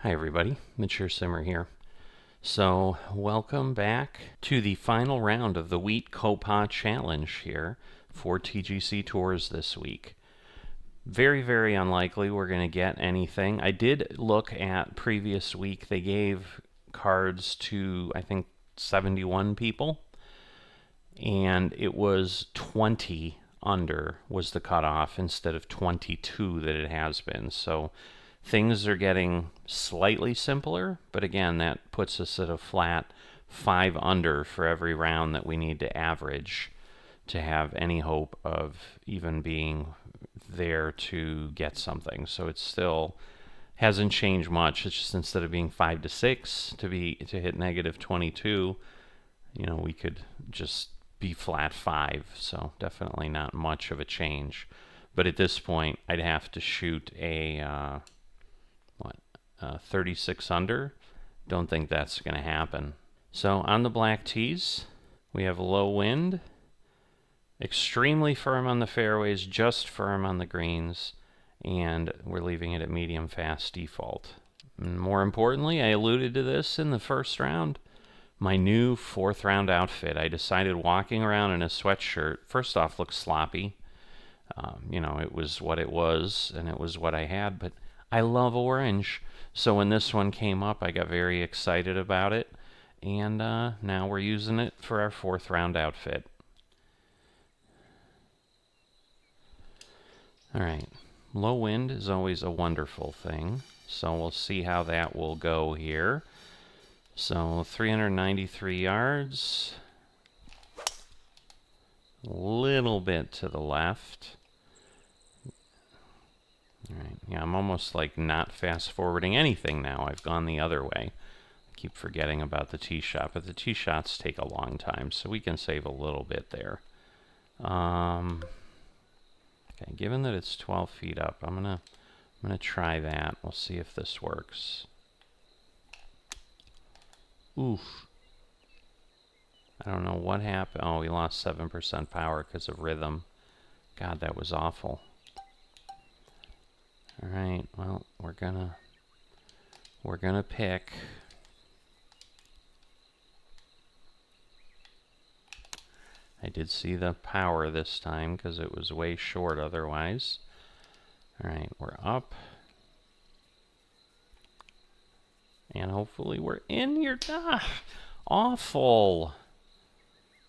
Hi everybody, Mature Simmer here. So, welcome back to the final round of the Wheat Pga Challenge here for TGC Tours this week. Very, very unlikely we're going to get anything. I did look at previous week. They gave cards to, I think, 71 people, and it was 20 under was the cutoff instead of 22 that it has been. So things are getting slightly simpler, but again, that puts us at a flat 5 under for every round that we need to average to have any hope of even being there to get something. So it still hasn't changed much. It's just instead of being 5 to 6 to hit negative 22, we could just be flat 5. So definitely not much of a change. But at this point, I'd have to shoot a 36 under. Don't think that's going to happen. So on the black tees, we have low wind, extremely firm on the fairways, just firm on the greens, and we're leaving it at medium fast default. And more importantly, I alluded to this in the first round, my new 4th round outfit. I decided walking around in a sweatshirt, first off, looks sloppy. It was what it was, and it was what I had, but I love orange. So when this one came up, I got very excited about it, and now we're using it for our 4th round outfit. All right, low wind is always a wonderful thing, so we'll see how that will go here. So 393 yards, a little bit to the left. All right, yeah, I'm almost like not fast forwarding anything now. I've gone the other way. I keep forgetting about the tee shot, but the tee shots take a long time, so we can save a little bit there. Okay, given that it's 12 feet up, I'm gonna try that. We'll see if this works. Oof. I don't know what happened. Oh, we lost 7% power because of rhythm. God, that was awful. All right, well, we're gonna pick. I did see the power this time because it was way short otherwise. All right, we're up. And hopefully we're in here. Ah, awful.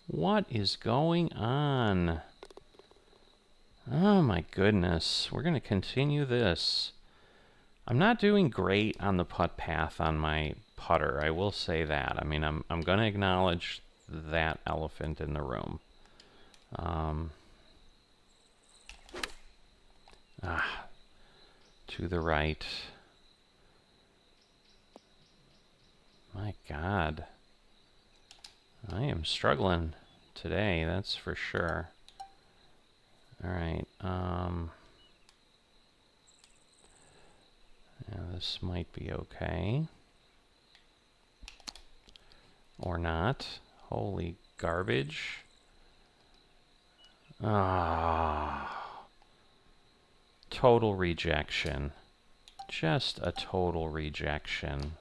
What is going on? Oh my goodness. We're going to continue this. I'm not doing great on the putt path on my putter. I will say that. I mean, I'm going to acknowledge that elephant in the room. To the right. My God. I am struggling today, that's for sure. All right. Yeah, this might be okay. Or not. Holy garbage. Total rejection. Just a total rejection.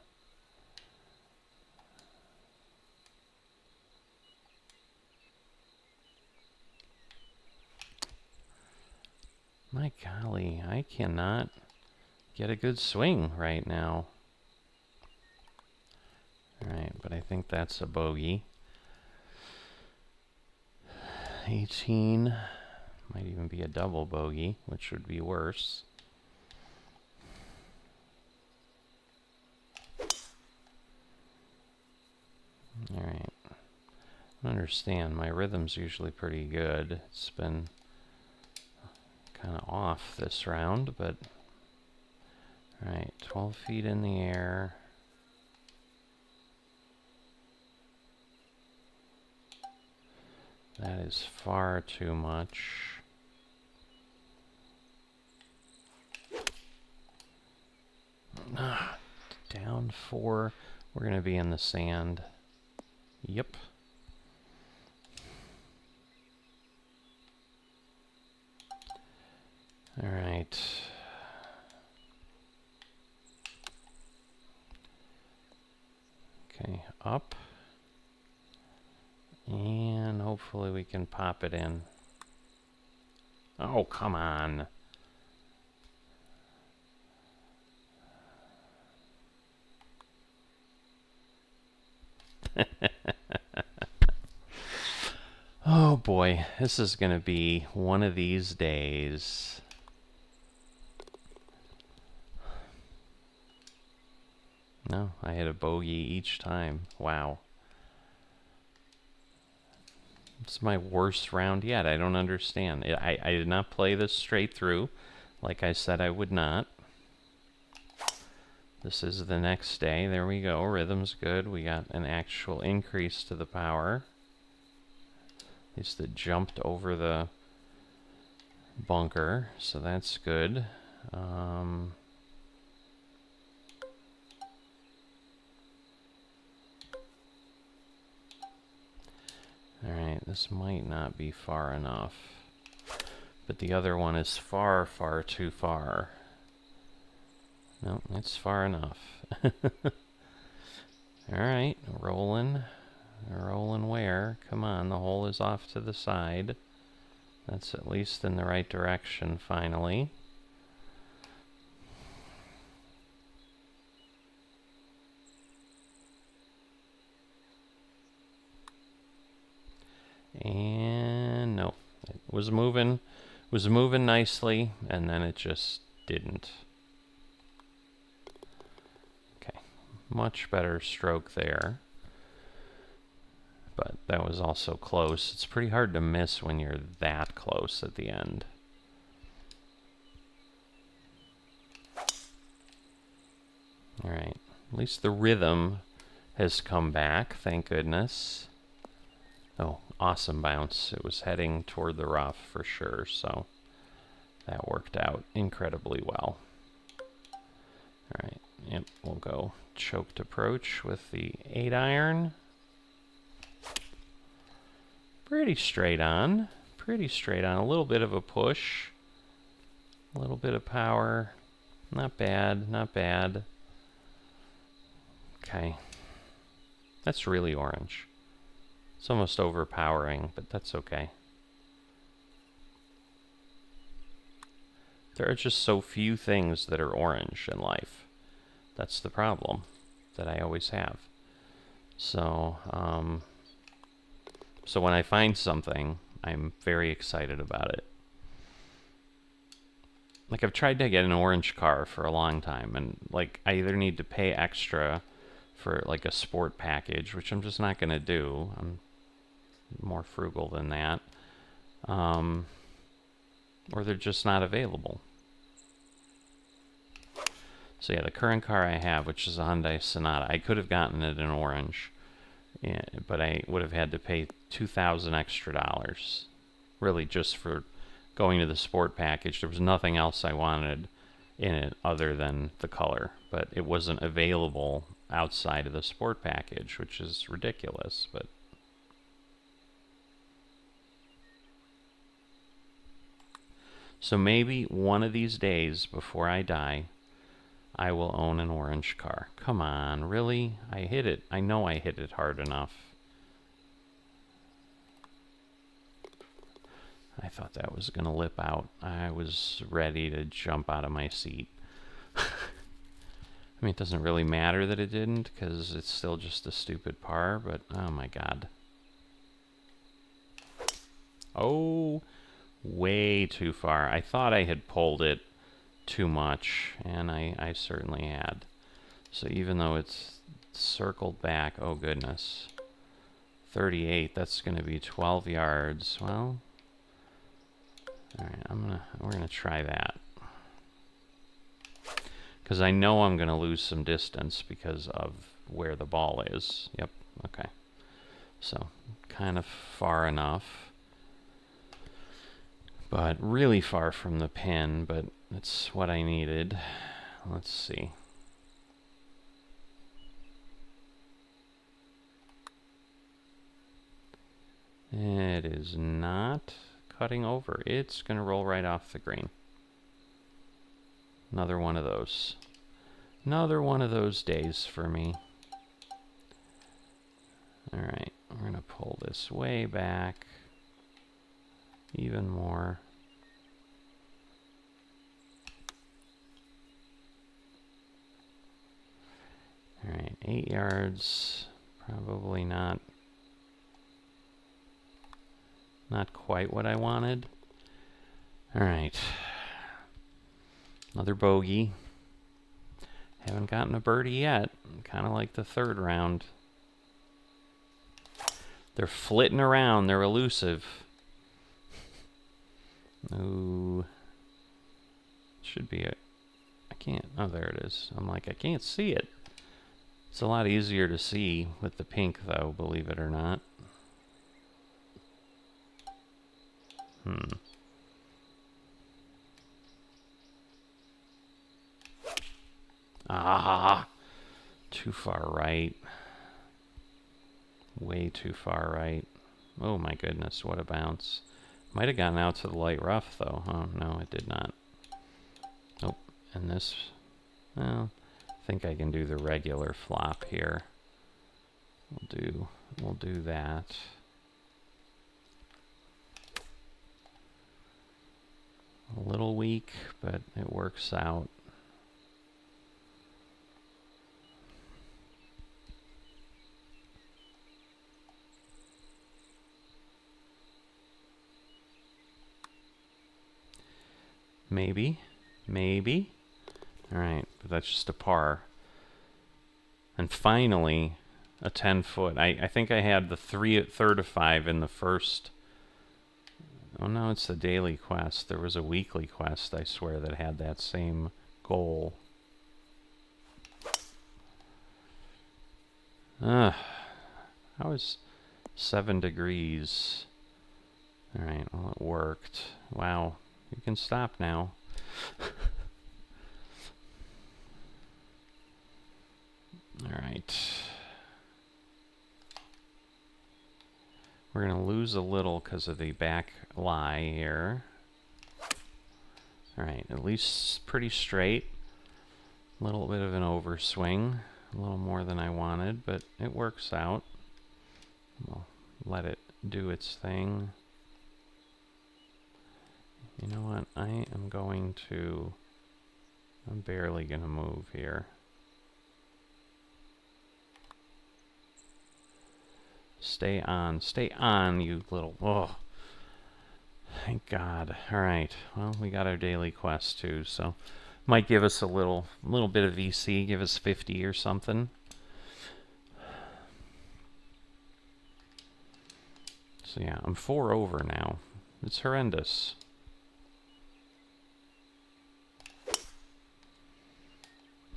My golly, I cannot get a good swing right now. Alright, but I think that's a bogey. 18 might even be a double bogey, which would be worse. Alright. I understand, my rhythm's usually pretty good. It's been kind of off this round, but alright, 12 feet in the air. That is far too much. Down 4. We're going to be in the sand. Yep. All right. Okay, up. And hopefully we can pop it in. Oh, come on. Oh boy, this is going to be one of these days. No, I hit a bogey each time. Wow. It's my worst round yet. I don't understand. I did not play this straight through, like I said I would not. This is the next day. There we go. Rhythm's good. We got an actual increase to the power. At least it jumped over the bunker, so that's good. Alright, this might not be far enough. But the other one is far, far too far. No, it's far enough. Alright, rolling. Rolling where? Come on, the hole is off to the side. That's at least in the right direction, finally. And no, it was moving nicely, and then it just didn't. Okay, much better stroke there. But that was also close. It's pretty hard to miss when you're that close at the end. Alright, at least the rhythm has come back, thank goodness. Oh, awesome bounce. It was heading toward the rough for sure, so that worked out incredibly well. Alright, yep, we'll go choked approach with the 8-iron. Pretty straight on. Pretty straight on. A little bit of a push. A little bit of power. Not bad, not bad. Okay. That's really orange. It's almost overpowering, but that's okay. There are just so few things that are orange in life. That's the problem that I always have. So, so when I find something, I'm very excited about it. Like, I've tried to get an orange car for a long time, and like, I either need to pay extra for like a sport package, which I'm just not going to do. I'm more frugal than that. Or they're just not available. So yeah, the current car I have, which is a Hyundai Sonata, I could have gotten it in orange, yeah, but I would have had to pay $2,000 extra, really just for going to the sport package. There was nothing else I wanted in it other than the color, but it wasn't available outside of the sport package, which is ridiculous. But so maybe one of these days before I die, I will own an orange car. Come on, really? I hit it. I know I hit it hard enough. I thought that was going to lip out. I was ready to jump out of my seat. I mean, it doesn't really matter that it didn't, because it's still just a stupid par, but oh my god. Oh, way too far. I thought I had pulled it too much, and I certainly had. So even though it's circled back, oh goodness, 38, that's going to be 12 yards. Well, all right, we're gonna try that, because I know I'm gonna lose some distance because of where the ball is. Yep, okay. So kind of far enough, but really far from the pin, but it's what I needed. Let's see. It is not cutting over. It's going to roll right off the green. Another one of those. Another one of those days for me. Alright, we're going to pull this way back even more. Alright, 8 yards. Probably not quite what I wanted. Alright. Another bogey. Haven't gotten a birdie yet. Kind of like the third round. They're flitting around. They're elusive. Ooh. Should be it. I can't. Oh, there it is. I'm like, I can't see it. It's a lot easier to see with the pink, though, believe it or not. Ah! Too far right. Way too far right. Oh my goodness, what a bounce. Might have gotten out to the light rough, though. Oh, no, it did not. Nope. And this... Well, I think I can do the regular flop here. We'll do that. A little weak, but it works out. Maybe. Maybe. Alright, but that's just a par. And finally, a 10-foot. I think I had the third of 5 in the first. Oh no, it's the daily quest. There was a weekly quest, I swear, that had that same goal. How is 7 degrees? Alright, well, it worked. Wow, you can stop now. Alright. We're going to lose a little because of the back lie here. Alright, at least pretty straight. A little bit of an overswing. A little more than I wanted, but it works out. We'll let it do its thing. You know what? I'm barely going to move here. Stay on, you little... Oh, thank God. Alright, well, we got our daily quest too, so... Might give us a little bit of VC, give us 50 or something. So yeah, I'm 4 over now. It's horrendous.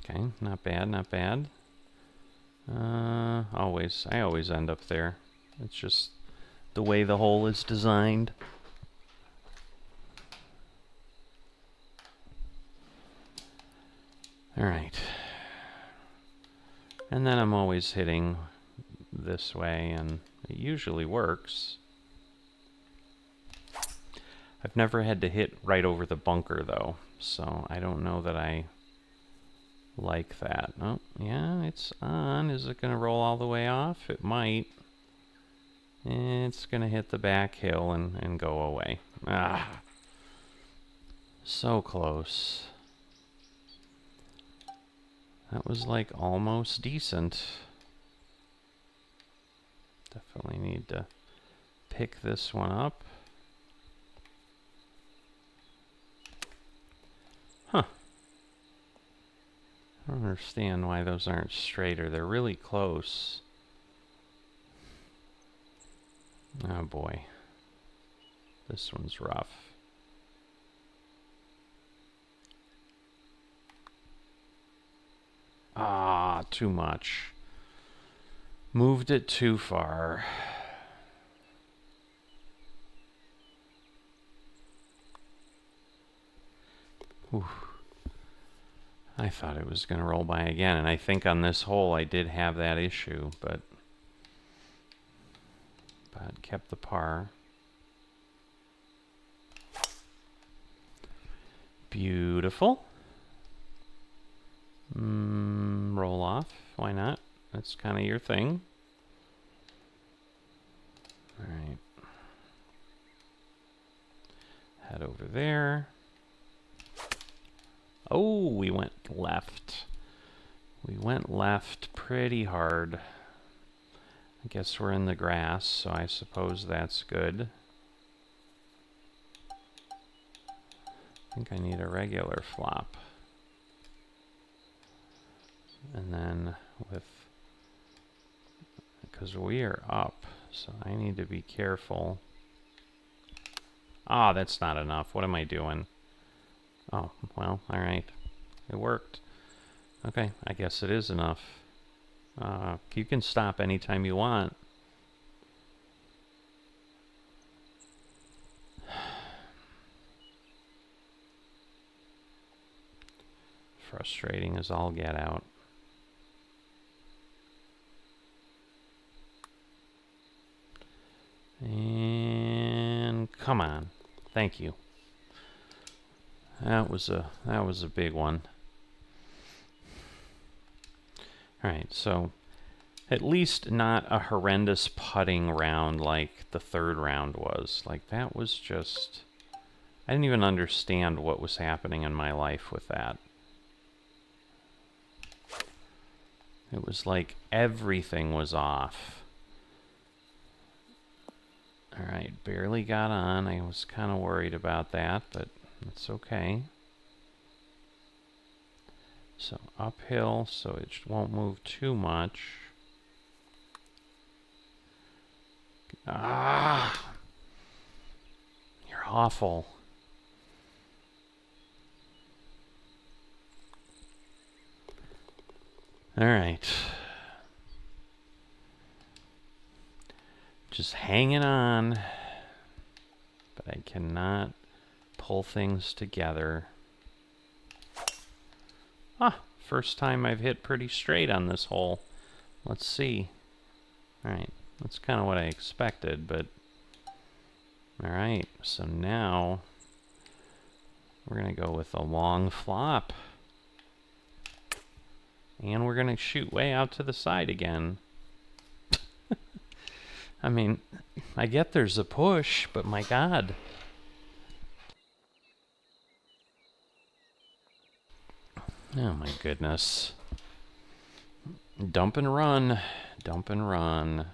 Okay, not bad, not bad. I always end up there. It's just the way the hole is designed. Alright. And then I'm always hitting this way, and it usually works. I've never had to hit right over the bunker, though, so I don't know that I like that. Oh, yeah, it's on. Is it going to roll all the way off? It might. It's going to hit the back hill and go away. Ah. So close. That was like almost decent. Definitely need to pick this one up. Huh. I don't understand why those aren't straighter. They're really close. Oh boy. This one's rough. Ah, too much. Moved it too far. Oof. I thought it was going to roll by again, and I think on this hole I did have that issue, but kept the par. Beautiful. Roll off. Why not? That's kind of your thing. All right. Head over there. Oh, we went left. We went left pretty hard. I guess we're in the grass, so I suppose that's good. I think I need a regular flop. And then because we are up, so I need to be careful. Ah, that's not enough. What am I doing? Oh, well, all right. It worked. Okay, I guess it is enough. You can stop anytime you want. Frustrating as all get out. And come on. Thank you. That was a big one. All right, so at least not a horrendous putting round like the third round was. Like, that was just... I didn't even understand what was happening in my life with that. It was like everything was off. All right, barely got on. I was kind of worried about that, but it's okay. So uphill, so it won't move too much. Ah! You're awful. All right. Just hanging on. But I cannot pull things together. Ah, first time I've hit pretty straight on this hole. Let's see. All right, that's kind of what I expected, but... All right, so now we're going to go with a long flop. And we're going to shoot way out to the side again. I mean, I get there's a push, but my God. Oh my goodness. Dump and run. Dump and run.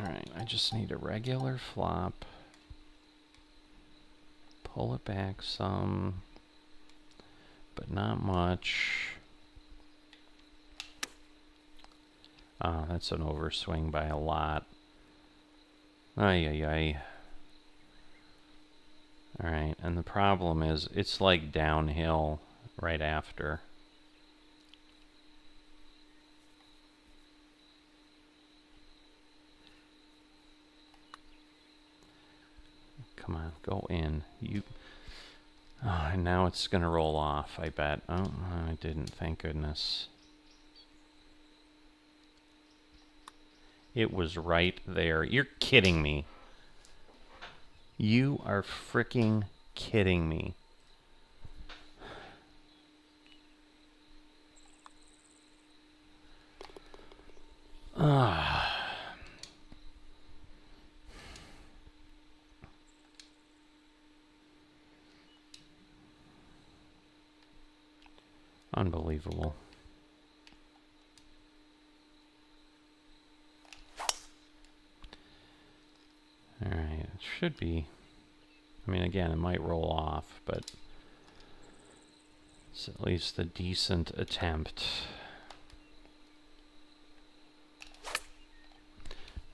Alright, I just need a regular flop. Pull it back some, but not much. Oh, that's an overswing by a lot. Ay, ay, ay. Alright, and the problem is it's like downhill right after. Come on, go in. You. Oh, and now it's gonna roll off, I bet. Oh, I didn't, thank goodness. It was right there. You're kidding me. You are freaking kidding me. Ah. Unbelievable. All right, it should be. I mean, again, it might roll off, but it's at least a decent attempt.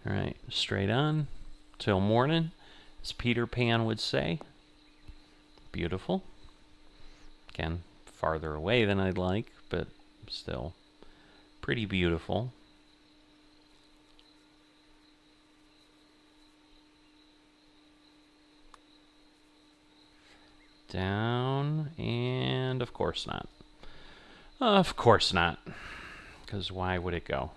All right, straight on till morning, as Peter Pan would say. Beautiful. Again, farther away than I'd like, but still pretty beautiful. Down, and of course not. Of course not, because why would it go?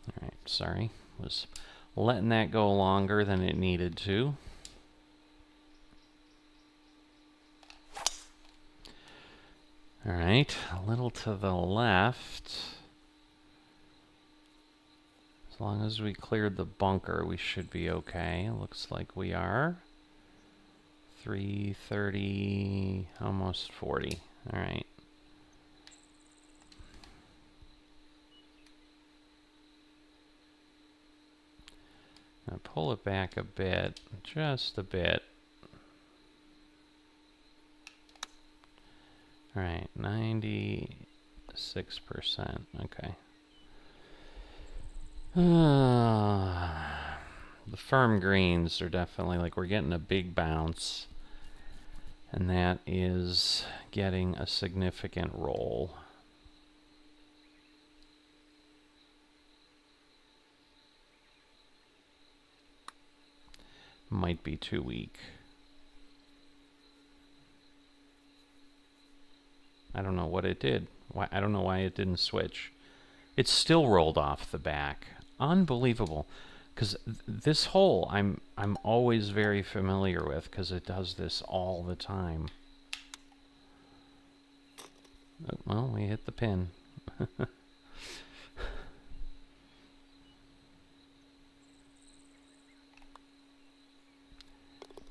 All right, sorry, was letting that go longer than it needed to. All right, a little to the left. As long as we cleared the bunker, we should be okay. Looks like we are. 330, almost 40. All right. Now pull it back a bit, just a bit. All right, 96%. Okay. The firm greens are definitely like we're getting a big bounce, and that is getting a significant roll. Might be too weak. I don't know what it did. Why, I don't know why it didn't switch. It still rolled off the back. Unbelievable. Because this hole I'm always very familiar with because it does this all the time. Oh, well, we hit the pin.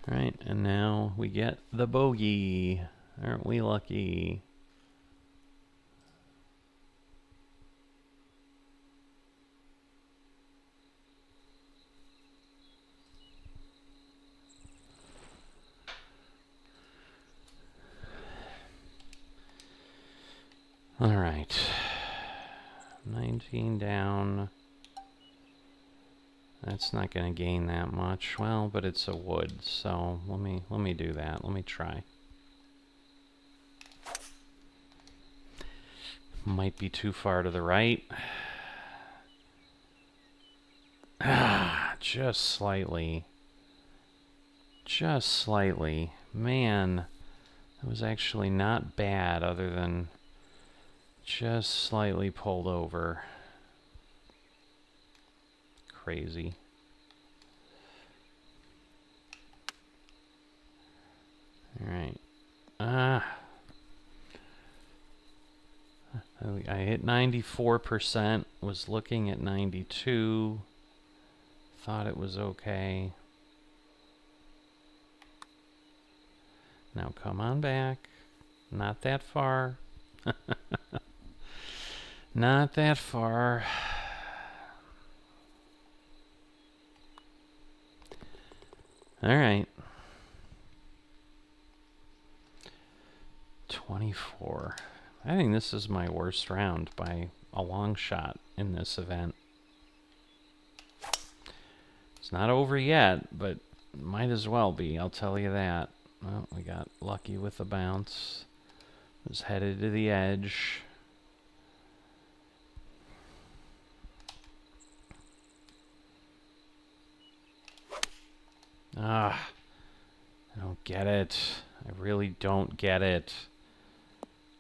Alright, and now we get the bogey. Aren't we lucky? Alright. 19 down. That's not going to gain that much. Well, but it's a wood, so let me do that. Let me try. Might be too far to the right. Just slightly. Just slightly. Man, that was actually not bad other than just slightly pulled over. Crazy. All right. I hit 94%, was looking at 92, thought it was okay. Now come on back. Not that far. Not that far. All right. 24. I think this is my worst round by a long shot in this event. It's not over yet, but might as well be, I'll tell you that. Well, we got lucky with the bounce. Was headed to the edge. I don't get it. I really don't get it.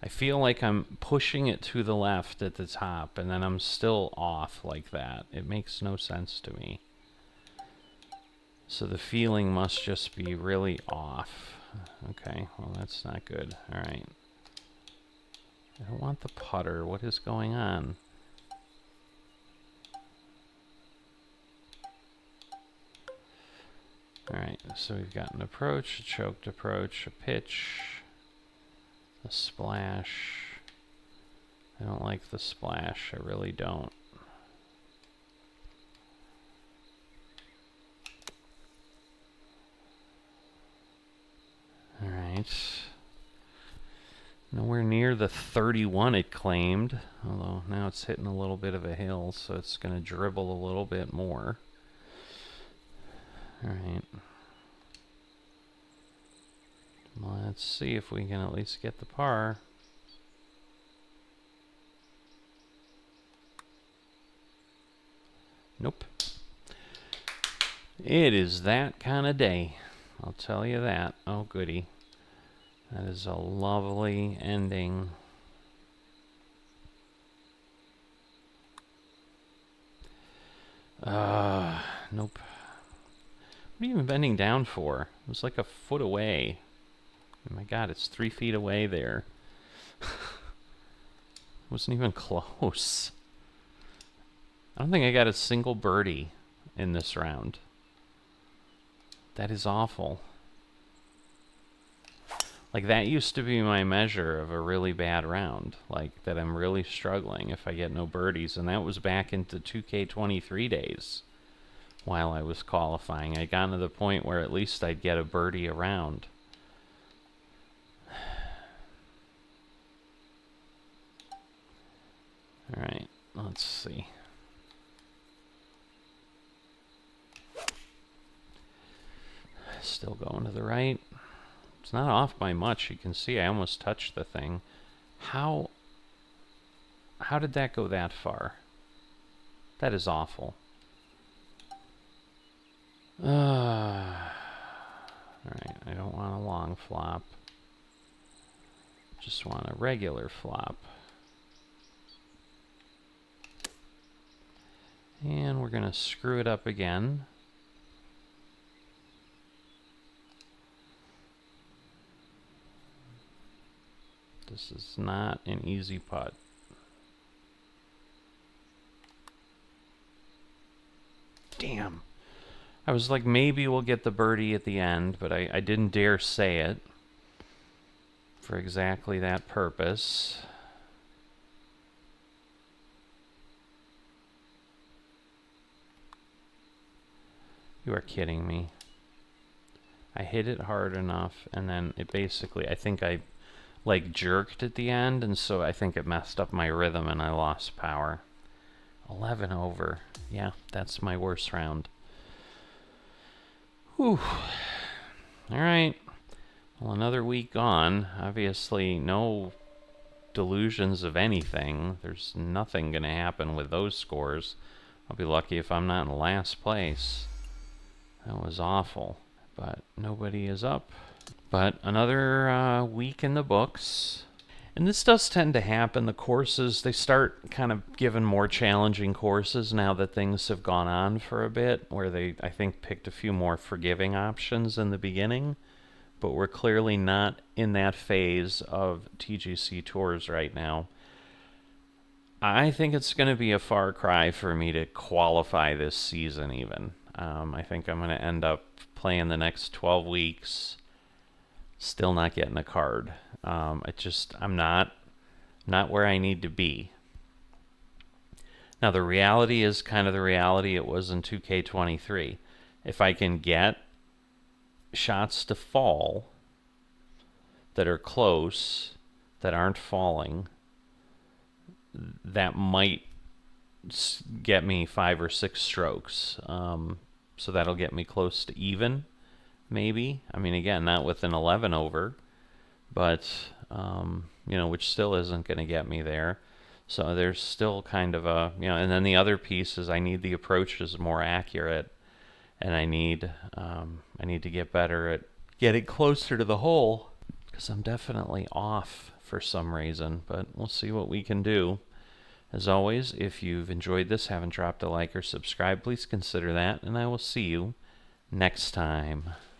I feel like I'm pushing it to the left at the top, and then I'm still off like that. It makes no sense to me. So the feeling must just be really off. Okay, well that's not good. All right. I don't want the putter. What is going on? All right, so we've got an approach, a choked approach, a pitch, a splash. I don't like the splash. I really don't. All right. Nowhere near the 31 it claimed, although now it's hitting a little bit of a hill, so it's going to dribble a little bit more. All right. Let's see if we can at least get the par. Nope. It is that kind of day. I'll tell you that. Oh, goody. That is a lovely ending. Nope. What are you even bending down for? It was like a foot away. Oh my god, it's 3 feet away there. Wasn't even close. I don't think I got a single birdie in this round. That is awful. Like, that used to be my measure of a really bad round. Like, that I'm really struggling if I get no birdies. And that was back into 2K23 days while I was qualifying. I'd gotten to the point where at least I'd get a birdie a round. Alright, let's see. Still going to the right. It's not off by much. You can see I almost touched the thing. How did that go that far? That is awful. Alright, I don't want a long flop. Just want a regular flop. And we're going to screw it up again. This is not an easy putt. Damn. I was like, maybe we'll get the birdie at the end, but I didn't dare say it for exactly that purpose. You are kidding me. I hit it hard enough, and then it basically, I think I like jerked at the end, and so I think it messed up my rhythm and I lost power. 11 over. Yeah, that's my worst round. Whew. Alright. Well, another week gone. Obviously, no delusions of anything. There's nothing going to happen with those scores. I'll be lucky if I'm not in last place. That was awful. But nobody is up. But another week in the books. And this does tend to happen. The courses, they start kind of giving more challenging courses now that things have gone on for a bit, where they, I think, picked a few more forgiving options in the beginning. But we're clearly not in that phase of TGC Tours right now. I think it's going to be a far cry for me to qualify this season even. I think I'm going to end up playing the next 12 weeks, still not getting a card. I'm not where I need to be. Now, the reality is kind of the reality it was in 2K23. If I can get shots to fall that are close, that aren't falling, that might get me 5 or 6 strokes. So that'll get me close to even, maybe. I mean, again, not with an 11 over, but, you know, which still isn't going to get me there. So there's still kind of a, you know, and then the other piece is I need the approaches more accurate, and I need to get better at getting closer to the hole, because I'm definitely off for some reason, but we'll see what we can do. As always, if you've enjoyed this, haven't dropped a like or subscribe, please consider that, and I will see you next time.